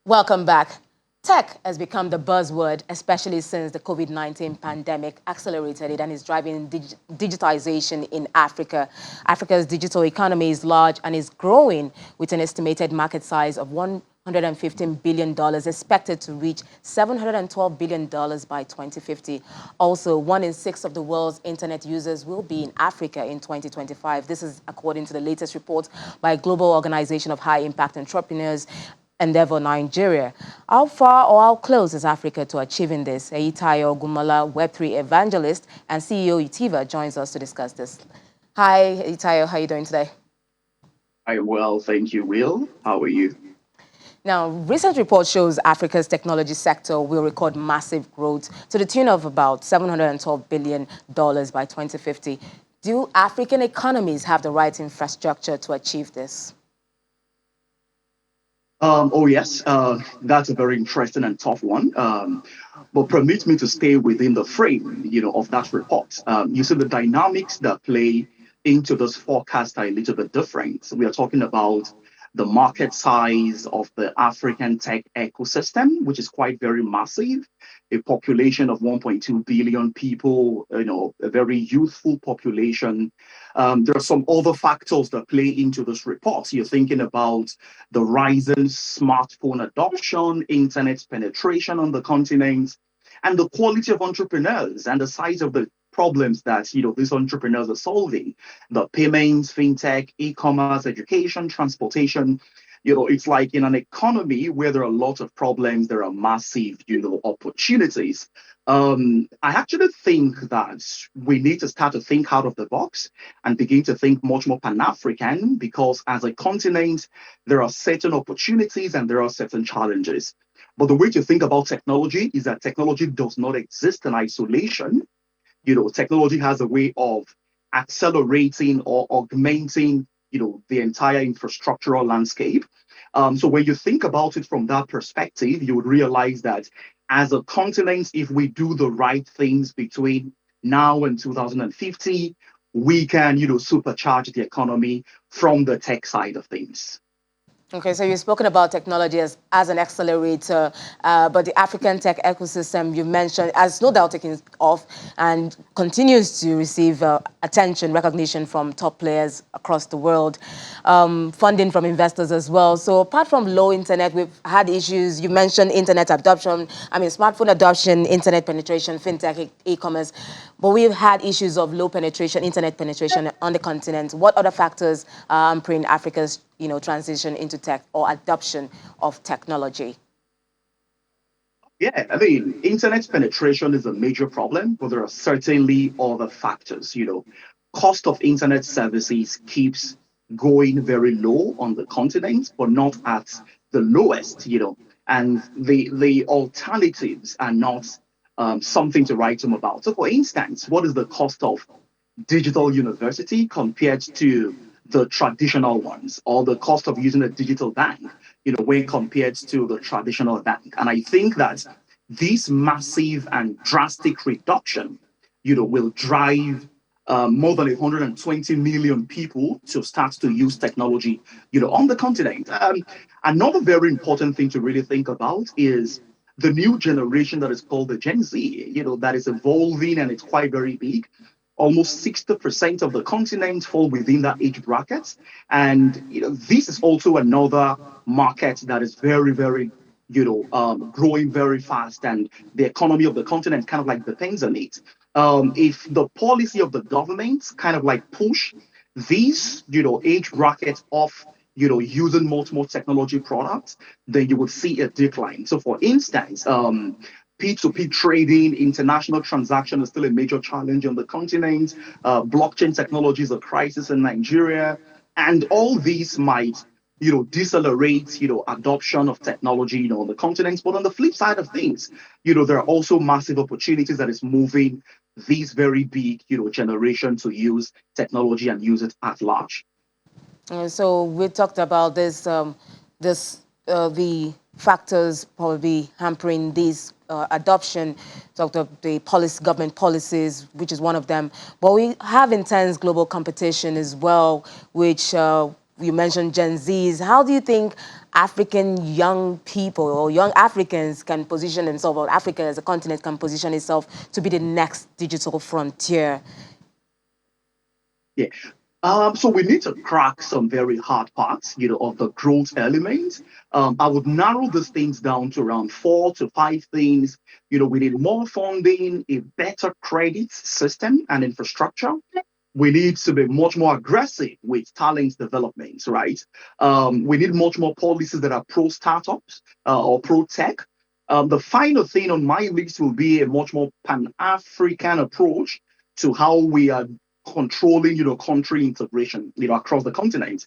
Welcome back. Tech has become the buzzword, especially since the COVID-19 pandemic accelerated it and is driving digitization in Africa. Africa's digital economy is large and is growing with an estimated market size of $115 billion, expected to reach $712 billion by 2050. Also, 1 in 6 of the world's internet users will be in Africa in 2025. This is according to the latest report by a global organization of high-impact entrepreneurs, Endeavor Nigeria. How far or how close is Africa to achieving this? Eitayo Gumala, Web3 evangelist and CEO Itiva, joins us to discuss this. Hi, Eitayo, how are you doing today? I'm well, thank you, Will. How are you? Now, recent report shows Africa's technology sector will record massive growth to the tune of about $712 billion by 2050. Do African economies have the right infrastructure to achieve this? Oh yes, that's a very interesting and tough one. But permit me to stay within the frame, of that report. You see, the dynamics that play into this forecast are a little bit different. We are talking about the market size of the African tech ecosystem, which is quite very massive. A population of 1.2 billion people, a very youthful population. There are some other factors that play into this report. You're thinking about the rising smartphone adoption, internet penetration on the continent, and the quality of entrepreneurs and the size of the problems that these entrepreneurs are solving. The payments, fintech, e-commerce, education, transportation. It's like in an economy where there are lots of problems, there are massive, opportunities. I actually think that we need to start to think out of the box and begin to think much more Pan-African, because as a continent, there are certain opportunities and there are certain challenges. But the way to think about technology is that technology does not exist in isolation. Technology has a way of accelerating or augmenting, the entire infrastructural landscape. So when you think about it from that perspective, you would realize that as a continent, if we do the right things between now and 2050, we can, supercharge the economy from the tech side of things. Okay, so you've spoken about technology as an accelerator, but the African tech ecosystem you mentioned has no doubt taken off and continues to receive attention, recognition from top players across the world, funding from investors as well. So apart from low internet, we've had issues. You mentioned internet adoption, smartphone adoption, internet penetration, fintech, e-commerce, but we've had issues of low penetration, internet penetration on the continent. What other factors are hampering Africa's transition into tech or adoption of technology? Yeah, internet penetration is a major problem, but there are certainly other factors. Cost of internet services keeps going very low on the continent, but not at the lowest, and the alternatives are not something to write home about. So, for instance, what is the cost of digital university compared to the traditional ones, or the cost of using a digital bank, when compared to the traditional bank? And I think that this massive and drastic reduction, will drive more than 120 million people to start to use technology, on the continent. Another very important thing to really think about is the new generation that is called the Gen Z, that is evolving, and it's quite very big. Almost 60% of the continent fall within that age bracket. And this is also another market that is very, very, growing very fast. And the economy of the continent kind of like depends on it. If the policy of the government kind of like push these, age brackets off, using multiple technology products, then you would see a decline. So for instance, P2P trading, international transaction is still a major challenge on the continent. Blockchain technology is a crisis in Nigeria. And all these might, decelerate, adoption of technology, on the continent. But on the flip side of things, there are also massive opportunities that is moving these very big, generation to use technology and use it at large. So we talked about this, the factors probably hampering these adoption, talked of the government policies, which is one of them. But we have intense global competition as well, which you mentioned Gen Zs. How do you think African young people or young Africans can position themselves, or Africa as a continent can position itself to be the next digital frontier? Yeah. So we need to crack some very hard parts, of the growth element. I would narrow these things down to around 4 to 5 things. We need more funding, a better credit system and infrastructure. We need to be much more aggressive with talent development, right? We need much more policies that are pro startups or pro tech. The final thing on my list will be a much more pan African approach to how we are controlling, country integration, across the continent.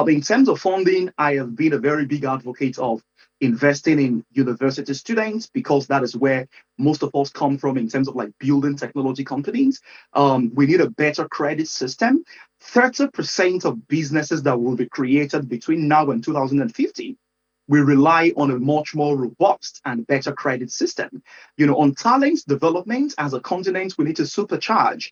In terms of funding, I have been a very big advocate of investing in university students because that is where most of us come from in terms of like building technology companies. We need a better credit system. 30% of businesses that will be created between now and 2050 we rely on a much more robust and better credit system. On talent development as a continent, we need to supercharge,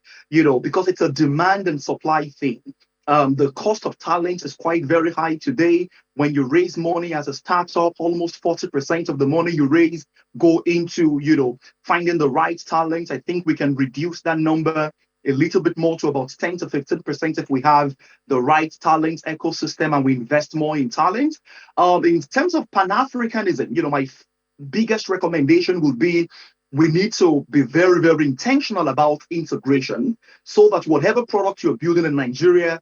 because it's a demand and supply thing. The cost of talent is quite very high today. When you raise money as a startup, almost 40% of the money you raise go into, finding the right talent. I think we can reduce that number a little bit more to about 10 to 15% if we have the right talent ecosystem and we invest more in talent. In terms of Pan-Africanism, my biggest recommendation would be we need to be very, very intentional about integration so that whatever product you're building in Nigeria,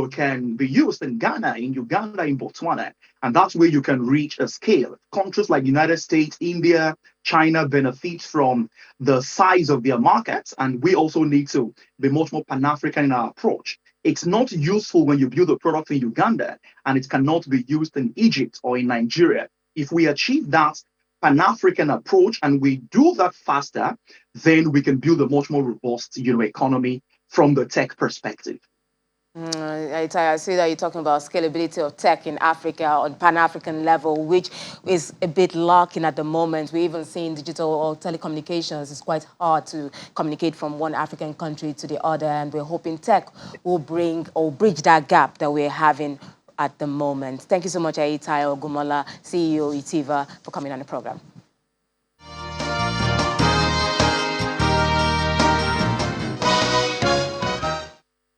can be used in Ghana, in Uganda, in Botswana. And that's where you can reach a scale. Countries like United States, India, China benefit from the size of their markets. And we also need to be much more Pan-African in our approach. It's not useful when you build a product in Uganda and it cannot be used in Egypt or in Nigeria. If we achieve that Pan-African approach and we do that faster, then we can build a much more robust, economy from the tech perspective. I see that you're talking about scalability of tech in Africa on Pan-African level, which is a bit lacking at the moment. We even see in digital or telecommunications, it's quite hard to communicate from one African country to the other, and we're hoping tech will bring or bridge that gap that we're having at the moment. Thank you so much, Ayitai Ogunmola, CEO Itiva, for coming on the program.